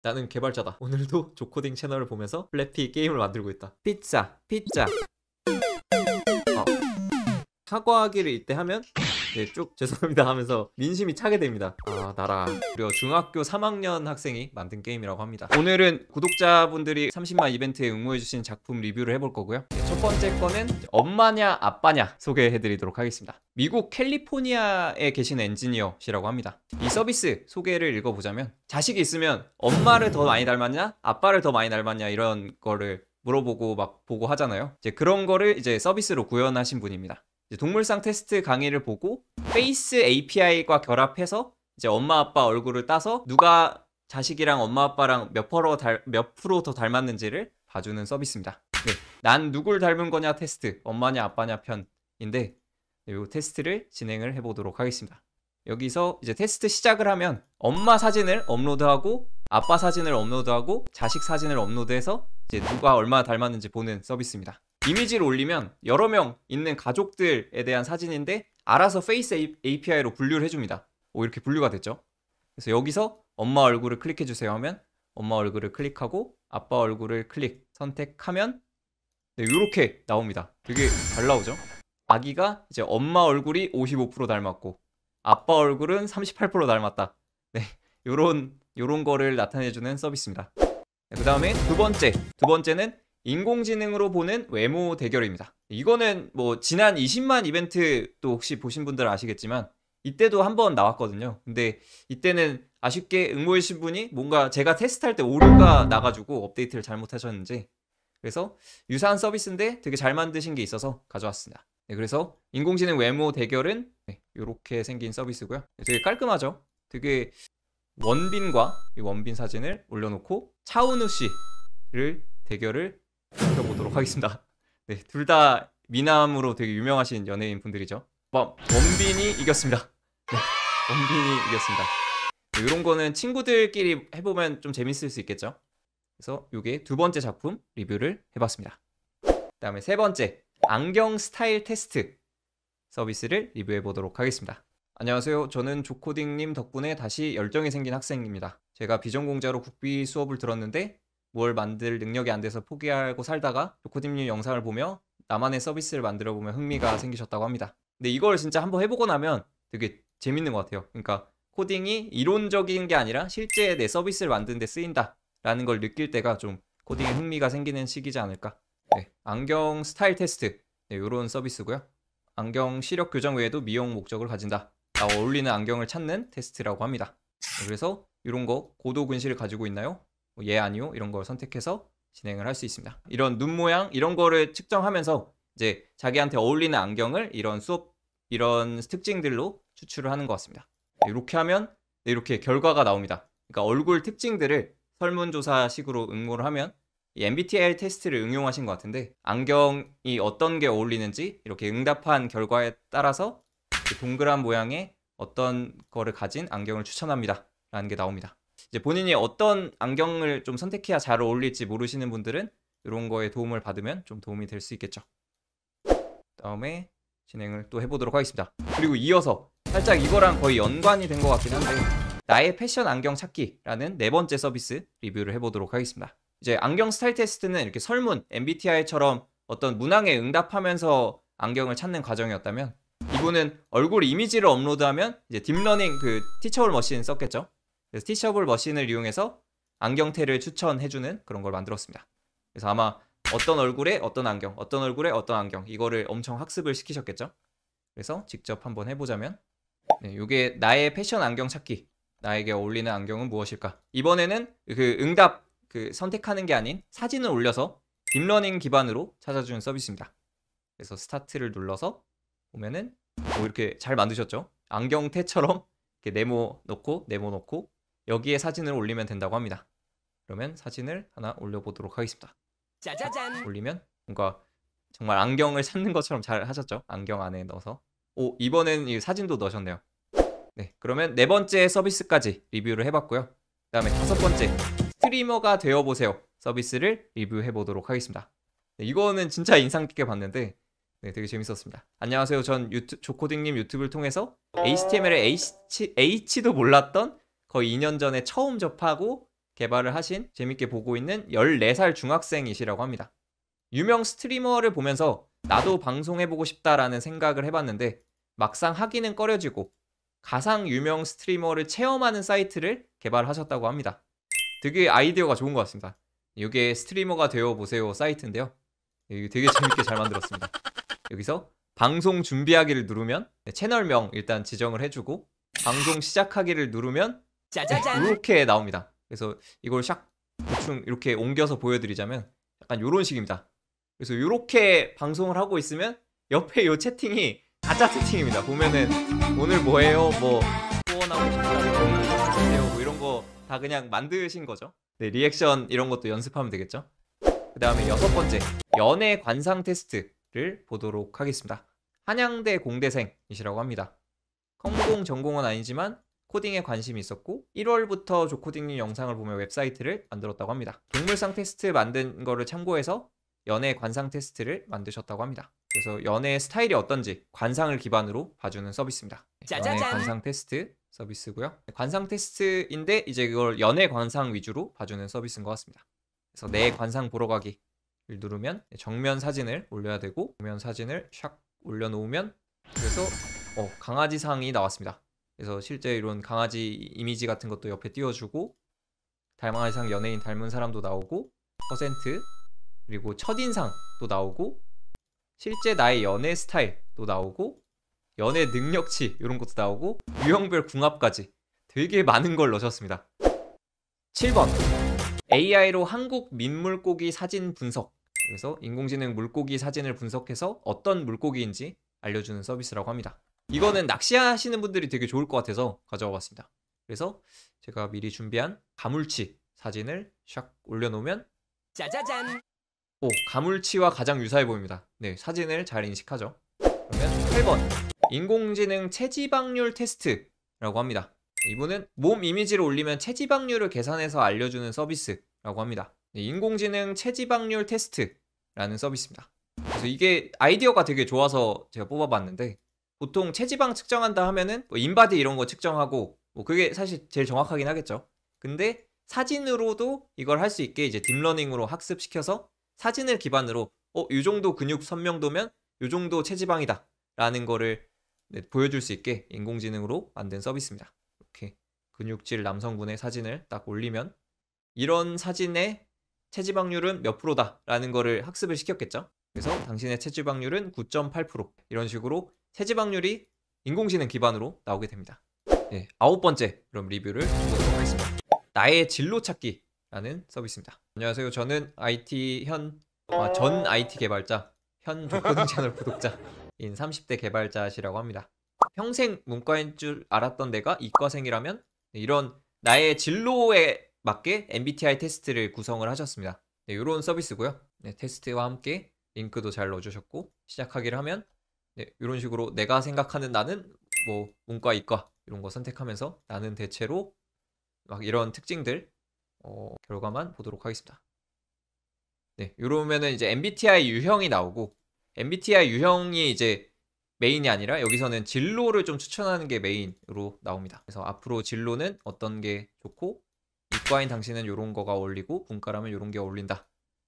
나는 개발자다. 오늘도 조코딩 채널을 보면서 플래피 게임을 만들고 있다. 피자, 피자. 사과하기를 이때 하면 네, 쭉 죄송합니다 하면서 민심이 차게 됩니다. 아, 나라. 그리고 중학교 3학년 학생이 만든 게임이라고 합니다. 오늘은 구독자분들이 30만 이벤트에 응모해주신 작품 리뷰를 해볼 거고요. 네, 첫 번째 거는 엄마냐 아빠냐 소개해드리도록 하겠습니다. 미국 캘리포니아에 계신 엔지니어시라고 합니다. 이 서비스 소개를 읽어보자면 자식이 있으면 엄마를 더 많이 닮았냐 아빠를 더 많이 닮았냐 이런 거를 물어보고 막 보고 하잖아요. 이제 그런 거를 이제 서비스로 구현하신 분입니다. 동물상 테스트 강의를 보고 페이스 API과 결합해서 이제 엄마 아빠 얼굴을 따서 누가 자식이랑 엄마 아빠랑 몇 프로 더 닮았는지를 봐주는 서비스입니다. 네, 난 누굴 닮은 거냐 테스트, 엄마냐 아빠냐 편인데 이 테스트를 진행을 해보도록 하겠습니다. 여기서 이제 테스트 시작을 하면 엄마 사진을 업로드하고 아빠 사진을 업로드하고 자식 사진을 업로드해서 이제 누가 얼마나 닮았는지 보는 서비스입니다. 이미지를 올리면 여러 명 있는 가족들에 대한 사진인데 알아서 페이스 API로 분류를 해줍니다. 오, 이렇게 분류가 됐죠. 그래서 여기서 엄마 얼굴을 클릭해주세요 하면 엄마 얼굴을 클릭하고 아빠 얼굴을 선택하면 네, 이렇게 나옵니다. 되게 잘 나오죠. 아기가 이제 엄마 얼굴이 55% 닮았고 아빠 얼굴은 38% 닮았다. 네, 요런 거를 나타내주는 서비스입니다. 네, 그 다음에 두 번째는 인공지능으로 보는 외모 대결입니다. 이거는 뭐 지난 20만 이벤트 또 혹시 보신 분들 아시겠지만 이때도 한번 나왔거든요. 근데 이때는 아쉽게 응모해주신 분이 뭔가 제가 테스트할 때 오류가 나가지고 업데이트를 잘못하셨는지 그래서 유사한 서비스인데 되게 잘 만드신 게 있어서 가져왔습니다. 네, 그래서 인공지능 외모 대결은 이렇게 생긴 서비스고요. 되게 깔끔하죠. 되게 원빈과 이 원빈 사진을 올려놓고 차은우 씨를 대결을 시켜보도록 하겠습니다. 네, 둘 다 미남으로 되게 유명하신 연예인 분들이죠. 원빈이 이겼습니다. 네, 원빈이 이겼습니다. 네, 이런 거는 친구들끼리 해보면 좀 재밌을 수 있겠죠. 그래서 이게 두 번째 작품 리뷰를 해봤습니다. 그 다음에 세 번째, 안경 스타일 테스트 서비스를 리뷰해보도록 하겠습니다. 안녕하세요. 저는 조코딩님 덕분에 다시 열정이 생긴 학생입니다. 제가 비전공자로 국비 수업을 들었는데 뭘 만들 능력이 안 돼서 포기하고 살다가 조코딩님 영상을 보며 나만의 서비스를 만들어 보면 흥미가 생기셨다고 합니다. 근데 이걸 진짜 한번 해보고 나면 되게 재밌는 것 같아요. 그러니까 코딩이 이론적인 게 아니라 실제 내 서비스를 만드는 데 쓰인다 라는 걸 느낄 때가 좀 코딩에 흥미가 생기는 시기지 않을까. 네, 안경 스타일 테스트 이런 서비스고요. 안경 시력 교정 외에도 미용 목적을 가진다. 나와 어울리는 안경을 찾는 테스트라고 합니다. 그래서 이런 거 고도 근시를 가지고 있나요? 예 아니요 이런 걸 선택해서 진행을 할 수 있습니다. 이런 눈 모양 이런 거를 측정하면서 이제 자기한테 어울리는 안경을 이런 특징들로 추출을 하는 것 같습니다. 이렇게 하면 이렇게 결과가 나옵니다. 그러니까 얼굴 특징들을 설문조사식으로 응모를 하면 이 MBTI 테스트를 응용하신 것 같은데 안경이 어떤 게 어울리는지 이렇게 응답한 결과에 따라서 동그란 모양의 어떤 거를 가진 안경을 추천합니다 라는 게 나옵니다. 이제 본인이 어떤 안경을 좀 선택해야 잘 어울릴지 모르시는 분들은 이런 거에 도움을 받으면 좀 도움이 될 수 있겠죠. 다음에 진행을 또 해보도록 하겠습니다. 그리고 이어서 살짝 이거랑 거의 연관이 된 것 같긴 한데 나의 패션 안경 찾기라는 네 번째 서비스 리뷰를 해보도록 하겠습니다. 이제 안경 스타일 테스트는 이렇게 설문, MBTI처럼 어떤 문항에 응답하면서 안경을 찾는 과정이었다면 이분은 얼굴 이미지를 업로드하면 이제 딥러닝 그 티처블 머신 썼겠죠. 그래서 티처블 머신을 이용해서 안경테를 추천해주는 그런 걸 만들었습니다. 그래서 아마 어떤 얼굴에 어떤 안경, 어떤 얼굴에 어떤 안경 이거를 엄청 학습을 시키셨겠죠. 그래서 직접 한번 해보자면 이게 나의 패션 안경 찾기, 나에게 어울리는 안경은 무엇일까. 이번에는 그 응답 선택하는 게 아닌 사진을 올려서 딥러닝 기반으로 찾아주는 서비스입니다. 그래서 스타트를 눌러서 보면은 이렇게 잘 만드셨죠. 안경테처럼 이렇게 네모 놓고 여기에 사진을 올리면 된다고 합니다. 그러면 사진을 하나 올려보도록 하겠습니다. 짜자잔! 올리면 뭔가 정말 안경을 찾는 것처럼 잘 하셨죠? 안경 안에 넣어서. 이번엔 이 사진도 넣으셨네요. 네, 그러면 네 번째 서비스까지 리뷰를 해봤고요. 그 다음에 다섯 번째, 스트리머가 되어보세요 서비스를 리뷰해보도록 하겠습니다. 네, 이거는 진짜 인상 깊게 봤는데 되게 재밌었습니다. 안녕하세요. 전 조코딩님 유튜브를 통해서 HTML의 H도 몰랐던 거의 2년 전에 처음 접하고 개발을 하신 재밌게 보고 있는 14살 중학생이시라고 합니다. 유명 스트리머를 보면서 나도 방송해보고 싶다라는 생각을 해봤는데 막상 하기는 꺼려지고 가상 유명 스트리머를 체험하는 사이트를 개발하셨다고 합니다. 되게 아이디어가 좋은 것 같습니다. 이게 스트리머가 되어보세요 사이트인데요. 되게 재밌게 잘 만들었습니다. 여기서 방송 준비하기를 누르면 채널명 일단 지정을 해주고 방송 시작하기를 누르면 짜자잔. 이렇게 나옵니다. 그래서 이걸 샥 대충 이렇게 옮겨서 보여드리자면 약간 이런 식입니다. 그래서 이렇게 방송을 하고 있으면 옆에 이 채팅이 가짜 채팅입니다. 보면은 오늘 뭐해요? 뭐 후원하고 싶다고 뭐 이런 거 다 그냥 만드신 거죠. 네, 리액션 이런 것도 연습하면 되겠죠. 그 다음에 6번째, 연애 관상 테스트를 보도록 하겠습니다. 한양대 공대생이시라고 합니다. 컴공 전공은 아니지만 코딩에 관심이 있었고 1월부터 조코딩님 영상을 보며 웹사이트를 만들었다고 합니다. 동물상 테스트 만든 거를 참고해서 연애 관상 테스트를 만드셨다고 합니다. 그래서 연애 스타일이 어떤지 관상을 기반으로 봐주는 서비스입니다. 짜자잔. 연애 관상 테스트 서비스고요. 관상 테스트인데 이제 이걸 연애 관상 위주로 봐주는 서비스인 것 같습니다. 그래서 내 관상 보러 가기를 누르면 정면 사진을 올려야 되고 정면 사진을 샥 올려놓으면 그래서 강아지상이 나왔습니다. 그래서 실제 이런 강아지 이미지 같은 것도 옆에 띄워주고 강아지상 연예인 닮은 사람도 나오고 퍼센트 그리고 첫인상도 나오고 실제 나의 연애 스타일도 나오고 연애 능력치 이런 것도 나오고 유형별 궁합까지 되게 많은 걸 넣으셨습니다. 7번 AI로 한국 민물고기 사진 분석. 그래서 인공지능 물고기 사진을 분석해서 어떤 물고기인지 알려주는 서비스라고 합니다. 이거는 낚시하시는 분들이 되게 좋을 것 같아서 가져와 봤습니다. 그래서 제가 미리 준비한 가물치 사진을 샥 올려놓으면 짜자잔. 가물치와 가장 유사해 보입니다. 네, 사진을 잘 인식하죠. 그러면 8번 인공지능 체지방률 테스트라고 합니다. 이분은 몸 이미지를 올리면 체지방률을 계산해서 알려주는 서비스라고 합니다. 네, 인공지능 체지방률 테스트라는 서비스입니다. 그래서 이게 아이디어가 되게 좋아서 제가 뽑아봤는데 보통 체지방 측정한다 하면은 뭐 인바디 이런 거 측정하고 뭐 그게 사실 제일 정확하긴 하겠죠. 근데 사진으로도 이걸 할 수 있게 이제 딥러닝으로 학습시켜서 사진을 기반으로 이 정도 근육 선명도면 이 정도 체지방이다 라는 거를 보여줄 수 있게 인공지능으로 만든 서비스입니다. 이렇게 근육질 남성분의 사진을 딱 올리면 이런 사진의 체지방률은 몇 프로다 라는 거를 학습을 시켰겠죠. 그래서 당신의 체지방률은 9.8% 이런 식으로 체지방률이 인공지능 기반으로 나오게 됩니다. 네, 9번째 그럼 리뷰를 해보도록 하겠습니다. 나의 진로 찾기라는 서비스입니다. 안녕하세요. 저는 전 IT 개발자, 현 조코딩 채널 구독자인 30대 개발자시라고 합니다. 평생 문과인 줄 알았던 내가 이과생이라면 이런 나의 진로에 맞게 MBTI 테스트를 구성을 하셨습니다. 네, 이런 서비스고요. 네, 테스트와 함께 링크도 잘 넣어주셨고 시작하기를 하면 이런 식으로 내가 생각하는 나는 뭐 문과 이과 이런 거 선택하면서 나는 대체로 막 이런 특징들 결과만 보도록 하겠습니다. 네, 이러면은 이제 MBTI 유형이 나오고 MBTI 유형이 이제 메인이 아니라 여기서는 진로를 좀 추천하는 게 메인으로 나옵니다. 그래서 앞으로 진로는 어떤 게 좋고 이과인 당신은 이런 거가 어울리고 문과라면 이런 게 어울린다.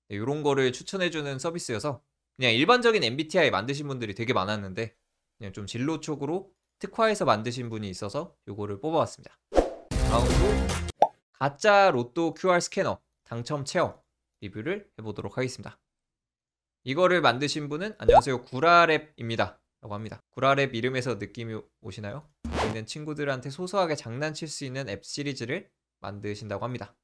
네, 이런 거를 추천해주는 서비스여서 그냥 일반적인 MBTI 만드신 분들이 되게 많았는데 그냥 좀 진로 쪽으로 특화해서 만드신 분이 있어서 이거를 뽑아봤습니다. 다음으로 가짜 로또 QR 스캐너 당첨 체험 리뷰를 해보도록 하겠습니다. 이거를 만드신 분은 안녕하세요 구라랩입니다 라고 합니다. 구라랩 이름에서 느낌이 오시나요? 저희는 친구들한테 소소하게 장난칠 수 있는 앱 시리즈를 만드신다고 합니다.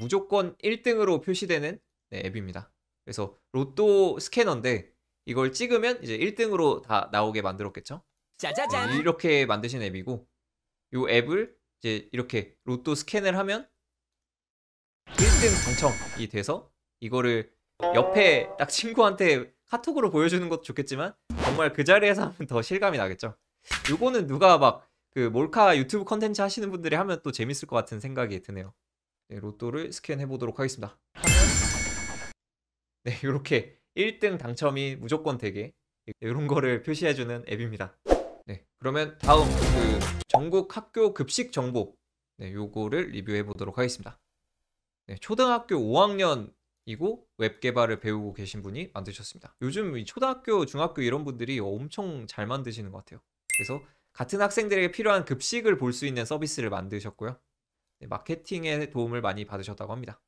무조건 1등으로 표시되는 앱입니다. 그래서 로또 스캐너인데 이걸 찍으면 이제 1등으로 다 나오게 만들었겠죠? 짜자잔. 이렇게 만드신 앱이고 이 앱을 이제 이렇게 로또 스캔을 하면 1등 당첨이 돼서 이거를 옆에 딱 친구한테 카톡으로 보여주는 것도 좋겠지만 정말 그 자리에서 하면 더 실감이 나겠죠. 요거는 누가 막 그 몰카 유튜브 컨텐츠 하시는 분들이 하면 또 재밌을 것 같은 생각이 드네요. 네, 로또를 스캔해 보도록 하겠습니다. 네, 이렇게 1등 당첨이 무조건 되게 이런 거를 표시해주는 앱입니다. 네, 그러면 다음 그 전국 학교 급식 정보 요거를 리뷰해 보도록 하겠습니다. 네, 초등학교 5학년이고 웹 개발을 배우고 계신 분이 만드셨습니다. 요즘 이 초등학교, 중학교 이런 분들이 엄청 잘 만드시는 것 같아요. 그래서 같은 학생들에게 필요한 급식을 볼 수 있는 서비스를 만드셨고요. 네, 마케팅에 도움을 많이 받으셨다고 합니다.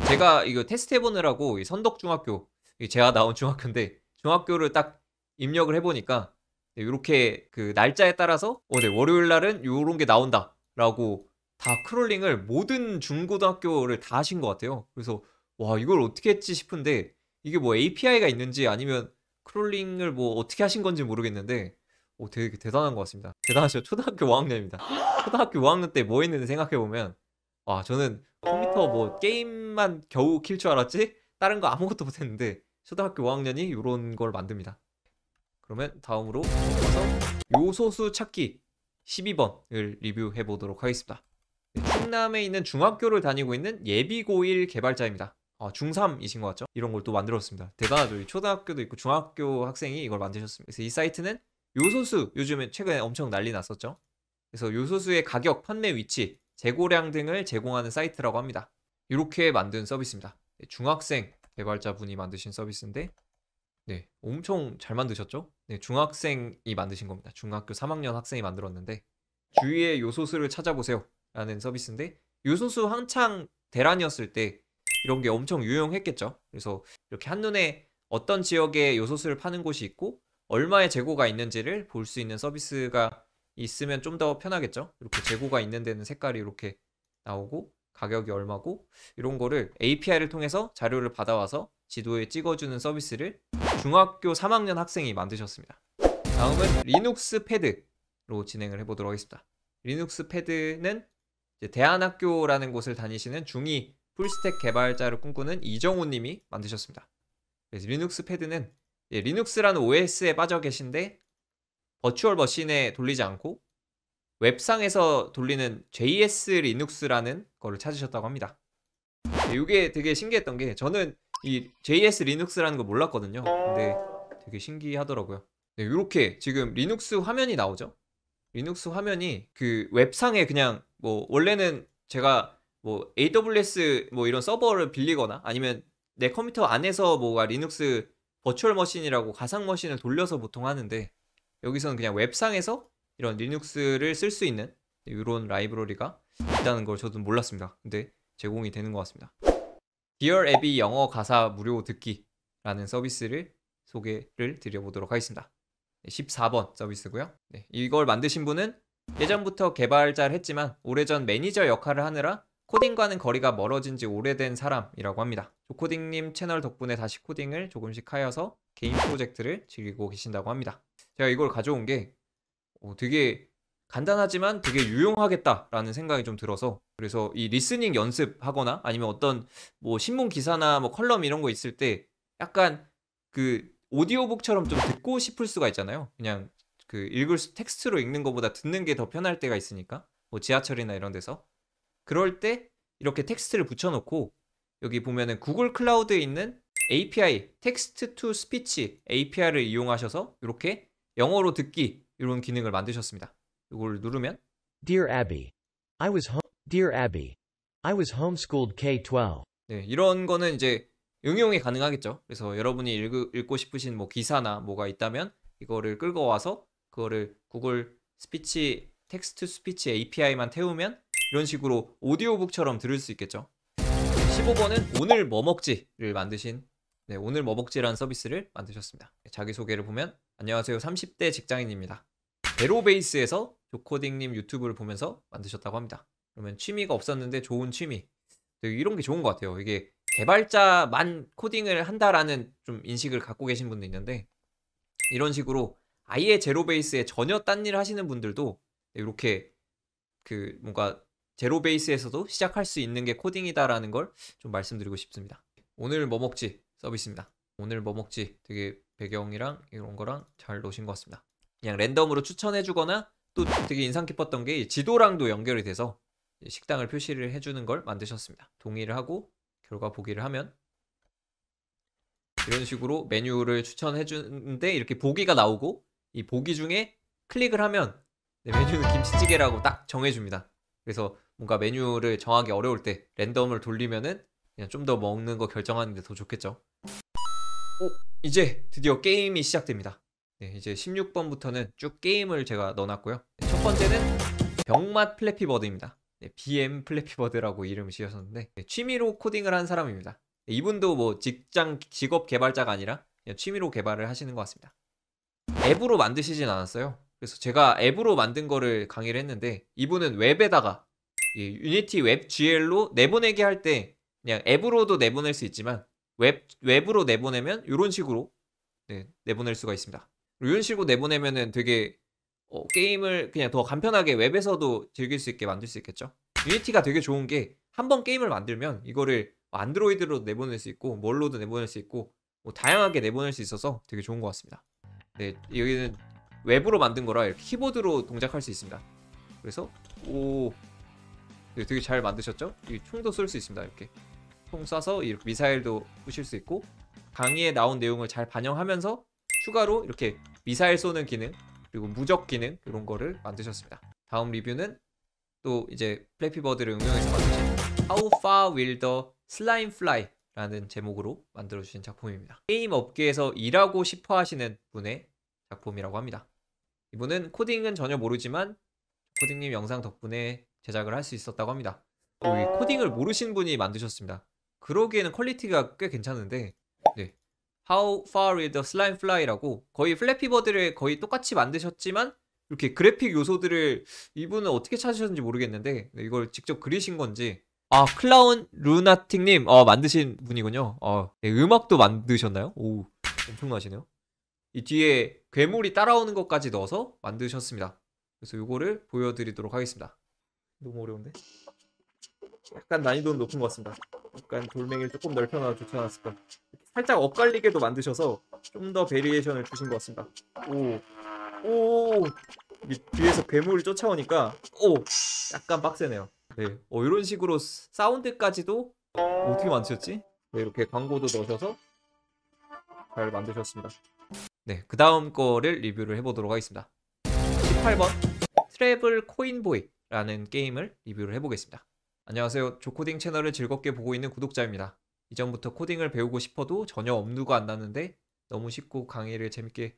제가 이거 테스트 해보느라고 이 선덕중학교, 제가 나온 중학교인데 중학교를 딱 입력을 해보니까 이렇게 그 날짜에 따라서 네, 월요일 날은 요런 게 나온다 라고 다 크롤링을 모든 중고등학교를 다 하신 것 같아요. 그래서 와, 이걸 어떻게 했지 싶은데 이게 뭐 API가 있는지 아니면 크롤링을 뭐 어떻게 하신 건지 모르겠는데 되게 대단한 것 같습니다. 대단하죠. 초등학교 5학년입니다. 초등학교 5학년 때 뭐 했는지 생각해보면 와, 저는 컴퓨터 뭐 게임만 겨우 킬 줄 알았지 다른 거 아무것도 못했는데 초등학교 5학년이 이런 걸 만듭니다. 그러면 다음으로 넘어가서 요소수 찾기 12번을 리뷰해 보도록 하겠습니다. 네, 충남에 있는 중학교를 다니고 있는 예비고1 개발자입니다. 중3이신 것 같죠? 이런 걸 또 만들었습니다. 대단하죠. 초등학교도 있고 중학교 학생이 이걸 만드셨습니다. 그래서 이 사이트는 요소수, 요즘에 최근에 엄청 난리 났었죠. 그래서 요소수의 가격, 판매 위치, 재고량 등을 제공하는 사이트라고 합니다. 이렇게 만든 서비스입니다. 네, 중학생 개발자분이 만드신 서비스인데 네, 엄청 잘 만드셨죠? 네, 중학생이 만드신 겁니다. 중학교 3학년 학생이 만들었는데 주위의 요소수를 찾아보세요 라는 서비스인데 요소수 한창 대란이었을 때 이런 게 엄청 유용했겠죠. 그래서 이렇게 한눈에 어떤 지역에 요소수를 파는 곳이 있고 얼마의 재고가 있는지를 볼 수 있는 서비스가 있으면 좀 더 편하겠죠. 이렇게 재고가 있는 데는 색깔이 이렇게 나오고 가격이 얼마고 이런 거를 API를 통해서 자료를 받아와서 지도에 찍어주는 서비스를 중학교 3학년 학생이 만드셨습니다. 다음은 리눅스 패드로 진행을 해보도록 하겠습니다. 리눅스 패드는 이제 대안학교라는 곳을 다니시는 중2 풀스택 개발자를 꿈꾸는 이정우 님이 만드셨습니다. 그래서 리눅스 패드는 리눅스라는 OS에 빠져 계신데 버추얼 머신에 돌리지 않고 웹상에서 돌리는 JS 리눅스라는 거를 찾으셨다고 합니다. 이게 되게 신기했던 게 저는 이 JS 리눅스라는 거 몰랐거든요. 근데 되게 신기하더라고요. 네, 이렇게 지금 리눅스 화면이 나오죠. 리눅스 화면이 그 웹상에 그냥 뭐 원래는 제가 뭐 AWS 뭐 이런 서버를 빌리거나 아니면 내 컴퓨터 안에서 뭐가 리눅스 버추얼 머신이라고 가상 머신을 돌려서 보통 하는데 여기서는 그냥 웹상에서 이런 리눅스를 쓸 수 있는 이런 라이브러리가 있다는 걸 저도 몰랐습니다. 근데 제공이 되는 것 같습니다. Dear 앱이 영어 가사 무료 듣기라는 서비스를 소개를 드려보도록 하겠습니다. 14번 서비스고요. 네, 이걸 만드신 분은 예전부터 개발자를 했지만 오래전 매니저 역할을 하느라 코딩과는 거리가 멀어진 지 오래된 사람이라고 합니다. 조코딩님 채널 덕분에 다시 코딩을 조금씩 하여서 개인 프로젝트를 즐기고 계신다고 합니다. 제가 이걸 가져온 게 되게 간단하지만 되게 유용하겠다라는 생각이 좀 들어서 그래서 이 리스닝 연습하거나 아니면 어떤 뭐 신문 기사나 뭐 컬럼 이런 거 있을 때 약간 그 오디오북처럼 좀 듣고 싶을 수가 있잖아요. 그냥 그 텍스트로 읽는 것보다 듣는 게 더 편할 때가 있으니까 뭐 지하철이나 이런 데서 그럴 때 이렇게 텍스트를 붙여놓고 여기 보면은 구글 클라우드에 있는 API 텍스트 투 스피치 API를 이용하셔서 이렇게 영어로 듣기 이런 기능을 만드셨습니다. 이걸 누르면 Dear Abby, Dear Abby, I was homeschooled K-12. 네, 이런 거는 이제 응용이 가능하겠죠. 그래서 여러분이 읽고 싶으신 뭐 기사나 뭐가 있다면 이거를 끌고 와서 그거를 구글 스피치 텍스트 스피치 API만 태우면 이런 식으로 오디오북처럼 들을 수 있겠죠. 15번은 오늘 뭐 먹지를 만드신 오늘 뭐 먹지라는 서비스를 만드셨습니다. 자기소개를 보면 안녕하세요 30대 직장인입니다. 베로베이스에서 조코딩님 유튜브를 보면서 만드셨다고 합니다. 그러면 취미가 없었는데 좋은 취미 이런 게 좋은 것 같아요. 이게 개발자만 코딩을 한다라는 좀 인식을 갖고 계신 분도 있는데 이런 식으로 아예 제로베이스에 전혀 딴 일을 하시는 분들도 이렇게 그 뭔가 제로베이스에서도 시작할 수 있는 게 코딩이다라는 걸 좀 말씀드리고 싶습니다. 오늘 뭐 먹지 서비스입니다. 오늘 뭐 먹지 되게 배경이랑 이런 거랑 잘 넣으신 것 같습니다. 그냥 랜덤으로 추천해주거나 또 되게 인상 깊었던 게 지도랑도 연결이 돼서 식당을 표시를 해주는 걸 만드셨습니다. 동의를 하고 결과 보기를 하면 이런 식으로 메뉴를 추천해주는데 이렇게 보기가 나오고 이 보기 중에 클릭을 하면 메뉴는 김치찌개라고 딱 정해줍니다. 그래서 뭔가 메뉴를 정하기 어려울 때 랜덤을 돌리면은 그냥 좀 더 먹는 거 결정하는 데 더 좋겠죠. 이제 드디어 게임이 시작됩니다. 네, 이제 16번부터는 쭉 게임을 제가 넣어놨고요. 첫 번째는 병맛 플래피버드입니다. 네, BM 플래피버드라고 이름을 지으셨는데 취미로 코딩을 한 사람입니다. 네, 이분도 뭐 직업 개발자가 아니라 그냥 취미로 개발을 하시는 것 같습니다. 앱으로 만드시진 않았어요. 그래서 제가 앱으로 만든 거를 강의를 했는데 이분은 웹에다가 이 유니티 웹 GL로 내보내기 할 때 그냥 앱으로도 내보낼 수 있지만 웹으로 내보내면 이런 식으로 내보낼 수가 있습니다. 이런 식으로 내보내면은 되게 게임을 그냥 더 간편하게 웹에서도 즐길 수 있게 만들 수 있겠죠. 유니티가 되게 좋은 게 한번 게임을 만들면 이거를 안드로이드로 내보낼 수 있고 뭘로도 내보낼 수 있고 뭐 다양하게 내보낼 수 있어서 되게 좋은 것 같습니다. 네, 여기는 웹으로 만든 거라 이렇게 키보드로 동작할 수 있습니다. 그래서 네, 되게 잘 만드셨죠? 이 총도 쏠 수 있습니다. 이렇게 총 쏴서 이렇게 미사일도 쏘실 수 있고 강의에 나온 내용을 잘 반영하면서 추가로 이렇게 미사일 쏘는 기능 그리고 무적 기능 이런 거를 만드셨습니다. 다음 리뷰는 또 이제 플래피버드를 응용해서 만드신 How Far Will the Slime Fly? 라는 제목으로 만들어주신 작품입니다. 게임 업계에서 일하고 싶어 하시는 분의 작품이라고 합니다. 이분은 코딩은 전혀 모르지만 코딩님 영상 덕분에 제작을 할 수 있었다고 합니다. 이 코딩을 모르신 분이 만드셨습니다. 그러기에는 퀄리티가 꽤 괜찮은데 네. How Far Will the Slime Fly라고 거의 플래피버드를 거의 똑같이 만드셨지만 이렇게 그래픽 요소들을 이분은 어떻게 찾으셨는지 모르겠는데 이걸 직접 그리신 건지 클라운 루나틱님 만드신 분이군요. 네, 음악도 만드셨나요? 오, 엄청나시네요. 이 뒤에 괴물이 따라오는 것까지 넣어서 만드셨습니다. 그래서 이거를 보여드리도록 하겠습니다. 너무 어려운데? 약간 난이도는 높은 것 같습니다. 약간 돌멩이를 조금 넓혀놔도 좋지 않았을까. 살짝 엇갈리게도 만드셔서 좀 더 베리에이션을 주신 것 같습니다. 오, 뒤에서 괴물이 쫓아오니까 약간 빡세네요. 네, 이런 식으로 사운드까지도 어떻게 만드셨지? 네, 이렇게 광고도 넣으셔서 잘 만드셨습니다. 네, 그 다음 거를 리뷰를 해보도록 하겠습니다. 18번 트래블 코인보이라는 게임을 리뷰를 해보겠습니다. 안녕하세요. 조코딩 채널을 즐겁게 보고 있는 구독자입니다. 이전부터 코딩을 배우고 싶어도 전혀 엄두가 안 나는데 너무 쉽고 강의를 재밌게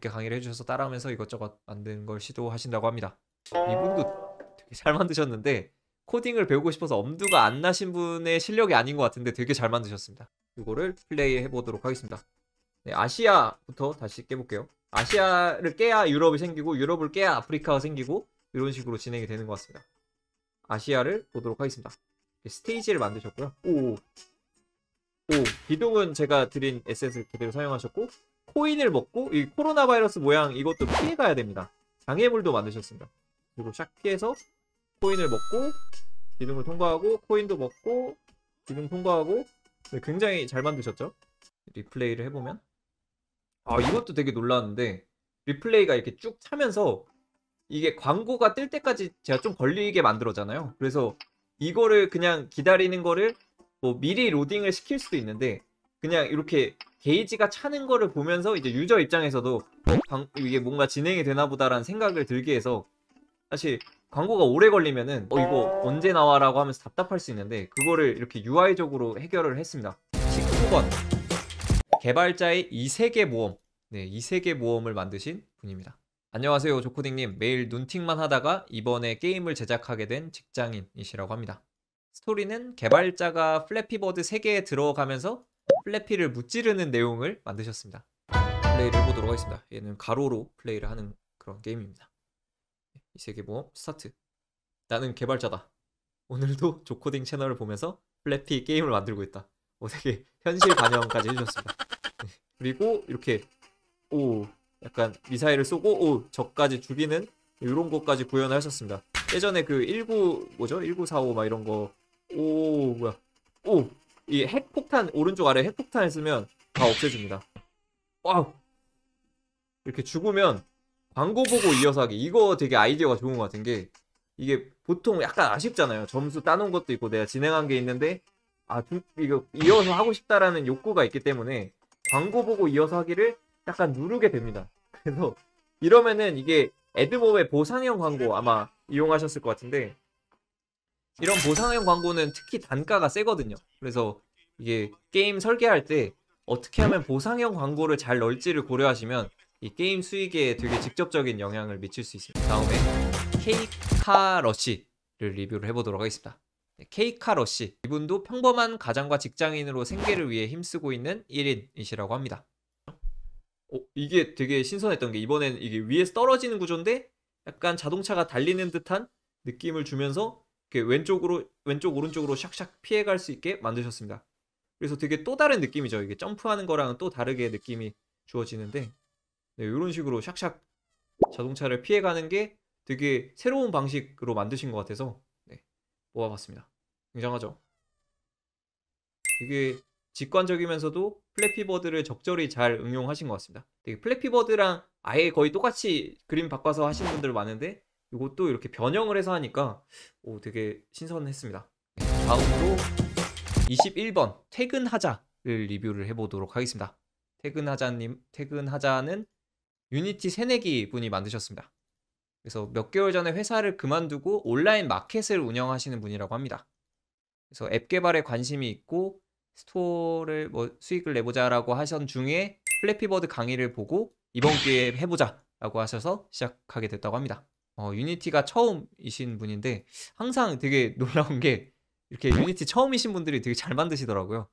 강의를 해주셔서 따라하면서 이것저것 만드는 걸 시도하신다고 합니다. 이분도 되게 잘 만드셨는데 코딩을 배우고 싶어서 엄두가 안 나신 분의 실력이 아닌 것 같은데 되게 잘 만드셨습니다. 이거를 플레이 해보도록 하겠습니다. 네, 아시아부터 다시 깨볼게요. 아시아를 깨야 유럽이 생기고 유럽을 깨야 아프리카가 생기고 이런 식으로 진행이 되는 것 같습니다. 아시아를 보도록 하겠습니다. 스테이지를 만드셨고요. 기둥은 제가 드린 에셋을 그대로 사용하셨고 코인을 먹고 이 코로나 바이러스 모양 이것도 피해가야 됩니다. 장애물도 만드셨습니다. 그리고 샥 피해서 코인을 먹고 기둥을 통과하고 코인도 먹고 기둥 통과하고 굉장히 잘 만드셨죠? 리플레이를 해보면 이것도 되게 놀라웠는데 리플레이가 이렇게 쭉 차면서 이게 광고가 뜰 때까지 제가 좀 걸리게 만들었잖아요. 그래서 이거를 그냥 기다리는 거를 뭐 미리 로딩을 시킬 수도 있는데 그냥 이렇게 게이지가 차는 거를 보면서 이제 유저 입장에서도 이게 뭔가 진행이 되나 보다라는 생각을 들게 해서 사실 광고가 오래 걸리면은 이거 언제 나와라고 하면서 답답할 수 있는데 그거를 이렇게 UI적으로 해결을 했습니다. 19번 개발자의 이세계 모험. 네, 이세계 모험을 만드신 분입니다. 안녕하세요, 조코딩님. 매일 눈팅만 하다가 이번에 게임을 제작하게 된 직장인이시라고 합니다. 스토리는 개발자가 플래피버드 세계에 들어가면서 플래피를 무찌르는 내용을 만드셨습니다. 플레이를 해보도록 하겠습니다. 얘는 가로로 플레이를 하는 그런 게임입니다. 이세계 모험 스타트. 나는 개발자다. 오늘도 조코딩 채널을 보면서 플래피 게임을 만들고 있다. 되게 현실 반영까지 해주셨습니다. 네. 그리고 이렇게 약간 미사일을 쏘고 적까지 죽이는 이런 것까지 구현을 하셨습니다. 예전에 그 1945 막 이런 거 이 핵폭탄 오른쪽 아래 핵폭탄을 쓰면 다 없애줍니다. 와우. 이렇게 죽으면 광고 보고 이어서 하기 이거 되게 아이디어가 좋은 것 같은 게 이게 보통 약간 아쉽잖아요. 점수 따놓은 것도 있고 내가 진행한 게 있는데 이거 이어서 하고 싶다라는 욕구가 있기 때문에 광고 보고 이어서 하기를 약간 누르게 됩니다. 그래서 이러면은 이게 애드몹의 보상형 광고 아마 이용하셨을 것 같은데 이런 보상형 광고는 특히 단가가 세거든요. 그래서 이게 게임 설계할 때 어떻게 하면 보상형 광고를 잘 넣을지를 고려하시면 이 게임 수익에 되게 직접적인 영향을 미칠 수 있습니다. 다음에 케이카러쉬를 리뷰를 해보도록 하겠습니다. 케이카러쉬, 이분도 평범한 가장과 직장인으로 생계를 위해 힘쓰고 있는 1인이시라고 합니다. 이게 되게 신선했던 게 이번엔 이게 위에서 떨어지는 구조인데 약간 자동차가 달리는 듯한 느낌을 주면서 이렇게 왼쪽 오른쪽으로 샥샥 피해갈 수 있게 만드셨습니다. 그래서 되게 또 다른 느낌이죠. 이게 점프하는 거랑은 또 다르게 느낌이 주어지는데 네, 이런 식으로 샥샥 자동차를 피해가는 게 되게 새로운 방식으로 만드신 것 같아서 네, 모아봤습니다. 굉장하죠? 되게 직관적이면서도 플래피버드를 적절히 잘 응용하신 것 같습니다. 되게 플래피버드랑 아예 거의 똑같이 그림 바꿔서 하시는 분들 많은데 이것도 이렇게 변형을 해서 하니까 되게 신선했습니다. 다음으로 21번 퇴근하자를 리뷰를 해보도록 하겠습니다. 퇴근하자는 유니티 새내기 분이 만드셨습니다. 그래서 몇 개월 전에 회사를 그만두고 온라인 마켓을 운영하시는 분이라고 합니다. 그래서 앱 개발에 관심이 있고 스토어를 수익을 내보자라고 하신 중에 플래피버드 강의를 보고 이번 기회에 해보자라고 하셔서 시작하게 됐다고 합니다. 유니티가 처음이신 분인데 항상 되게 놀라운 게 이렇게 유니티 처음이신 분들이 되게 잘 만드시더라고요.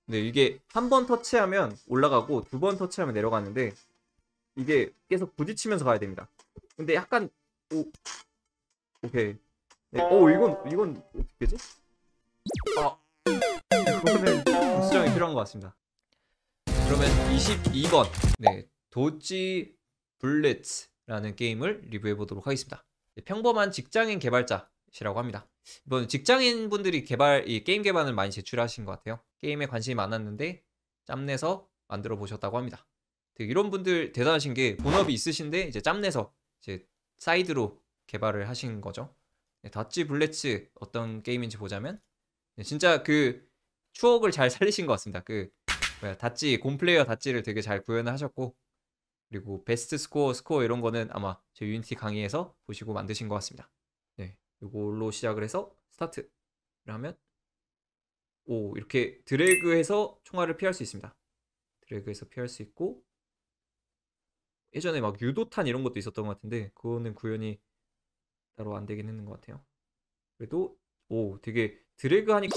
네, 이게 한 번 터치하면 올라가고 두 번 터치하면 내려가는데 이게 계속 부딪히면서 가야 됩니다. 근데 약간 오케이. 네, 이건 어떻게 되지? 이거는 수정이 필요한 것 같습니다. 그러면 22번 네, 도지 블리츠라는 게임을 리뷰해 보도록 하겠습니다. 평범한 직장인 개발자시라고 합니다. 이번 직장인 분들이 이 게임 개발을 많이 제출하신 것 같아요. 게임에 관심이 많았는데 짬내서 만들어 보셨다고 합니다. 이런 분들 대단하신 게 본업이 있으신데 이제 짬내서 이제 사이드로 개발을 하신 거죠. 네, 다찌 블레츠 어떤 게임인지 보자면 네, 진짜 그 추억을 잘 살리신 것 같습니다. 다찌 곰플레이어 다찌를 되게 잘 구현을 하셨고 그리고 베스트 스코어 이런 거는 아마 제 유니티 강의에서 보시고 만드신 것 같습니다. 네, 이걸로 시작을 해서 스타트를 하면 이렇게 드래그해서 총알을 피할 수 있습니다. 드래그해서 피할 수 있고 예전에 막 유도탄 이런 것도 있었던 것 같은데 그거는 구현이 따로 안 되긴 했는 것 같아요. 그래도 되게 드래그 하니까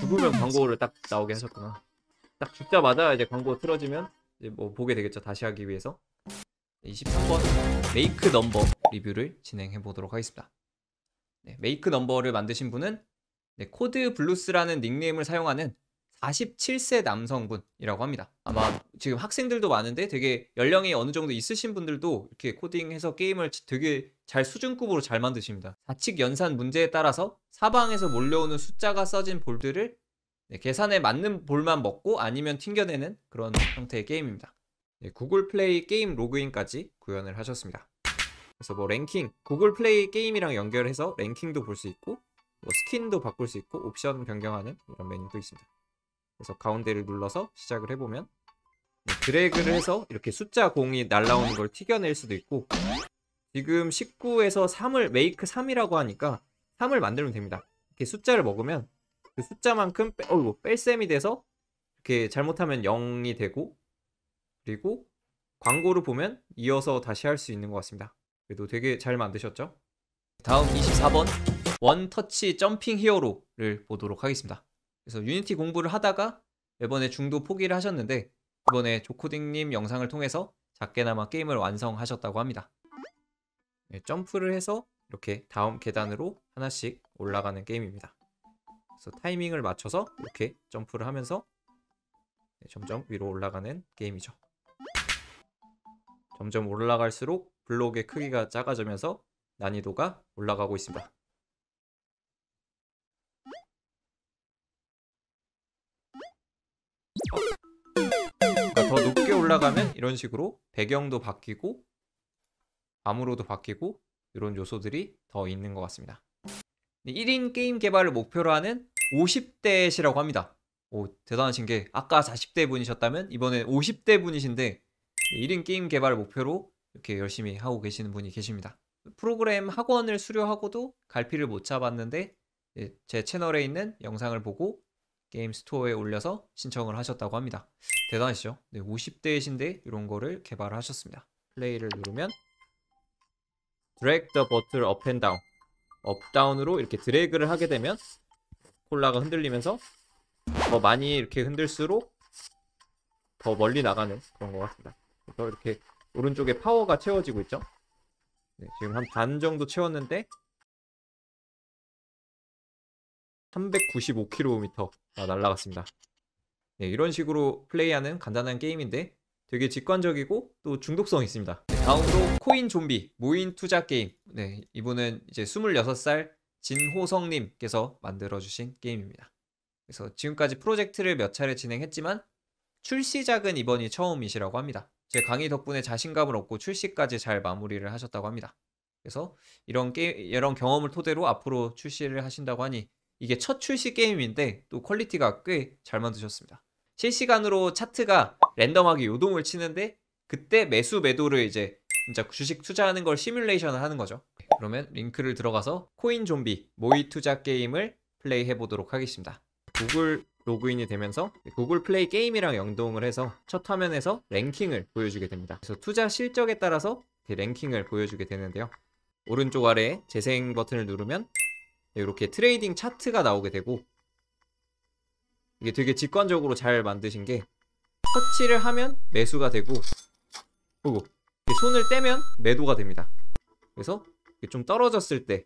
죽으면 광고를 딱 나오게 하셨구나. 딱 죽자마자 이제 광고 틀어지면 이제 보게 되겠죠. 다시 하기 위해서. 23번 메이크 넘버 리뷰를 진행해 보도록 하겠습니다. 네, 메이크 넘버를 만드신 분은 네, 코드 블루스라는 닉네임을 사용하는 47세 남성분이라고 합니다. 아마 지금 학생들도 많은데 되게 연령이 어느 정도 있으신 분들도 이렇게 코딩해서 게임을 되게 잘 수준급으로 잘 만드십니다. 좌측 연산 문제에 따라서 사방에서 몰려오는 숫자가 써진 볼들을 네, 계산에 맞는 볼만 먹고 아니면 튕겨내는 그런 형태의 게임입니다. 네, 구글 플레이 게임 로그인까지 구현을 하셨습니다. 그래서 랭킹, 구글 플레이 게임이랑 연결해서 랭킹도 볼 수 있고 스킨도 바꿀 수 있고 옵션 변경하는 이런 메뉴도 있습니다. 그래서 가운데를 눌러서 시작을 해보면 드래그를 해서 이렇게 숫자 공이 날라오는 걸 튀겨낼 수도 있고 지금 19에서 3을 메이크 3이라고 하니까 3을 만들면 됩니다. 이렇게 숫자를 먹으면 그 숫자만큼 뺄셈이 돼서 이렇게 잘못하면 0이 되고 그리고 광고를 보면 이어서 다시 할 수 있는 것 같습니다. 그래도 되게 잘 만드셨죠? 다음 24번 원터치 점핑 히어로를 보도록 하겠습니다. 그래서 유니티 공부를 하다가 이번에 중도 포기를 하셨는데 이번에 조코딩님 영상을 통해서 작게나마 게임을 완성하셨다고 합니다. 네, 점프를 해서 이렇게 다음 계단으로 하나씩 올라가는 게임입니다. 그래서 타이밍을 맞춰서 이렇게 점프를 하면서 네, 점점 위로 올라가는 게임이죠. 점점 올라갈수록 블록의 크기가 작아지면서 난이도가 올라가고 있습니다. 더 높게 올라가면 이런 식으로 배경도 바뀌고 암으로도 바뀌고 이런 요소들이 더 있는 것 같습니다. 1인 게임 개발을 목표로 하는 50대시라고 합니다. 대단하신 게 아까 40대 분이셨다면 이번엔 50대 분이신데 1인 게임 개발을 목표로 이렇게 열심히 하고 계시는 분이 계십니다. 프로그램 학원을 수료하고도 갈피를 못 잡았는데 제 채널에 있는 영상을 보고 게임 스토어에 올려서 신청을 하셨다고 합니다. 대단하시죠? 네, 50대이신데 이런 거를 개발을 하셨습니다. 플레이를 누르면 drag the button up and down, 업 다운으로 이렇게 드래그를 하게 되면 콜라가 흔들리면서 더 많이 이렇게 흔들수록 더 멀리 나가는 그런 것 같습니다. 그래서 이렇게 오른쪽에 파워가 채워지고 있죠. 네, 지금 한 반 정도 채웠는데 395km가 날아갔습니다. 네, 이런 식으로 플레이하는 간단한 게임인데 되게 직관적이고 또 중독성이 있습니다. 네, 다음으로 코인 좀비 모인 투자 게임. 네, 이분은 이제 26살 진호성님께서 만들어주신 게임입니다. 그래서 지금까지 프로젝트를 몇 차례 진행했지만 출시작은 이번이 처음이시라고 합니다. 제 강의 덕분에 자신감을 얻고 출시까지 잘 마무리를 하셨다고 합니다. 그래서 이런 경험을 토대로 앞으로 출시를 하신다고 하니 이게 첫 출시 게임인데 또 퀄리티가 꽤 잘 만드셨습니다. 실시간으로 차트가 랜덤하게 요동을 치는데 그때 매수 매도를 이제 진짜 주식 투자하는 걸 시뮬레이션을 하는 거죠. 그러면 링크를 들어가서 코인 좀비 모의 투자 게임을 플레이 해보도록 하겠습니다. 구글 로그인이 되면서 구글 플레이 게임이랑 연동을 해서 첫 화면에서 랭킹을 보여주게 됩니다. 그래서 투자 실적에 따라서 랭킹을 보여주게 되는데요. 오른쪽 아래에 재생 버튼을 누르면 이렇게 트레이딩 차트가 나오게 되고, 이게 되게 직관적으로 잘 만드신 게 터치를 하면 매수가 되고 손을 떼면 매도가 됩니다. 그래서 좀 떨어졌을 때,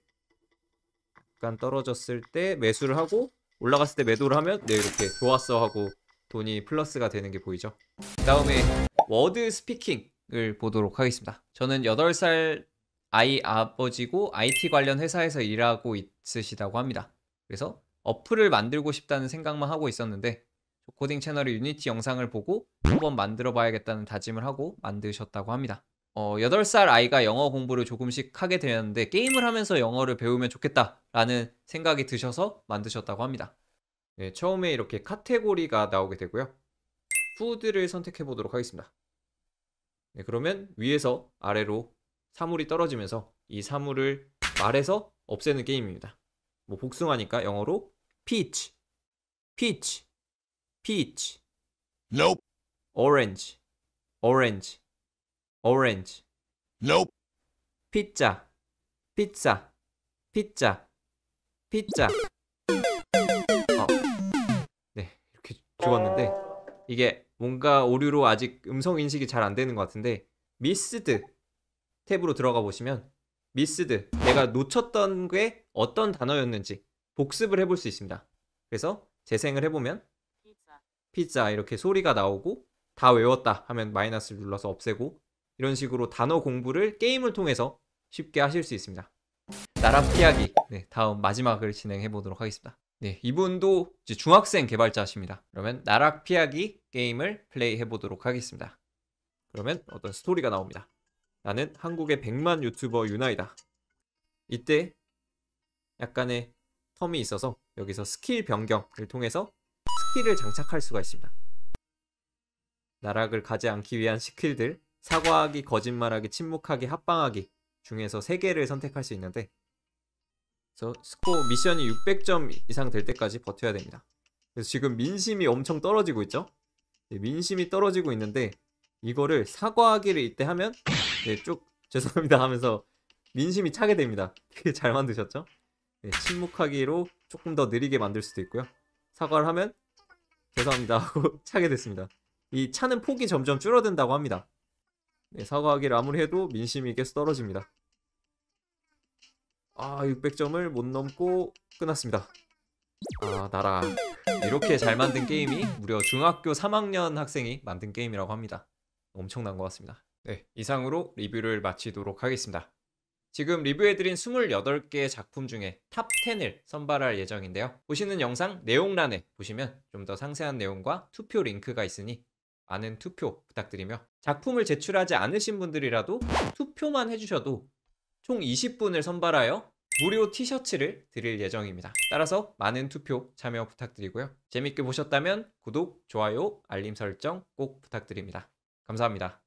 약간 떨어졌을 때 매수를 하고 올라갔을 때 매도를 하면 이렇게 좋았어 하고 돈이 플러스가 되는 게 보이죠. 그 다음에 워드 스피킹을 보도록 하겠습니다. 저는 8살 아이 아버지고 IT 관련 회사에서 일하고 있으시다고 합니다. 그래서 어플을 만들고 싶다는 생각만 하고 있었는데 코딩 채널의 유니티 영상을 보고 한번 만들어 봐야겠다는 다짐을 하고 만드셨다고 합니다. 8살 아이가 영어 공부를 조금씩 하게 되었는데 게임을 하면서 영어를 배우면 좋겠다라는 생각이 드셔서 만드셨다고 합니다. 네, 처음에 이렇게 카테고리가 나오게 되고요. 푸드를 선택해 보도록 하겠습니다. 네, 그러면 위에서 아래로 사물이 떨어지면서 이 사물을 말해서 없애는 게임입니다. 뭐 복숭아니까 영어로 peach, peach, peach, Nope. orange, orange, orange, Nope. 피자, 피자, 피자, 피자. 네, 이렇게 죽었는데 이게 뭔가 오류로 아직 음성 인식이 잘 안 되는 것 같은데 미스드 탭으로 들어가 보시면 미스드, 내가 놓쳤던 게 어떤 단어였는지 복습을 해볼 수 있습니다. 그래서 재생을 해보면 피자 이렇게 소리가 나오고 다 외웠다 하면 마이너스를 눌러서 없애고, 이런 식으로 단어 공부를 게임을 통해서 쉽게 하실 수 있습니다. 나락 피하기. 네, 다음 마지막을 진행해 보도록 하겠습니다. 네, 이분도 이제 중학생 개발자십니다. 그러면 나락 피하기 게임을 플레이 해 보도록 하겠습니다. 그러면 어떤 스토리가 나옵니다. 나는 한국의 100만 유튜버 유나이다. 이때 약간의 텀이 있어서 여기서 스킬 변경을 통해서 스킬을 장착할 수가 있습니다. 나락을 가지 않기 위한 스킬들, 사과하기, 거짓말하기, 침묵하기, 합방하기 중에서 3개를 선택할 수 있는데, 그래서 스코어 미션이 600점 이상 될 때까지 버텨야 됩니다. 그래서 지금 민심이 엄청 떨어지고 있죠. 민심이 떨어지고 있는데 이거를 사과하기를 이때 하면 쭉 죄송합니다 하면서 민심이 차게 됩니다. 되게 잘 만드셨죠? 침묵하기로 조금 더 느리게 만들 수도 있고요. 사과를 하면 죄송합니다 하고 차게 됐습니다. 이 차는 폭이 점점 줄어든다고 합니다. 사과하기를 아무리 해도 민심이 계속 떨어집니다. 600점을 못 넘고 끝났습니다. 나라. 이렇게 잘 만든 게임이 무려 중학교 3학년 학생이 만든 게임이라고 합니다. 엄청난 것 같습니다. 네, 이상으로 리뷰를 마치도록 하겠습니다. 지금 리뷰해드린 28개의 작품 중에 탑 10을 선발할 예정인데요. 보시는 영상 내용란에 보시면 좀 더 상세한 내용과 투표 링크가 있으니 많은 투표 부탁드리며, 작품을 제출하지 않으신 분들이라도 투표만 해주셔도 총 20분을 선발하여 무료 티셔츠를 드릴 예정입니다. 따라서 많은 투표 참여 부탁드리고요. 재밌게 보셨다면 구독, 좋아요, 알림 설정 꼭 부탁드립니다. 감사합니다.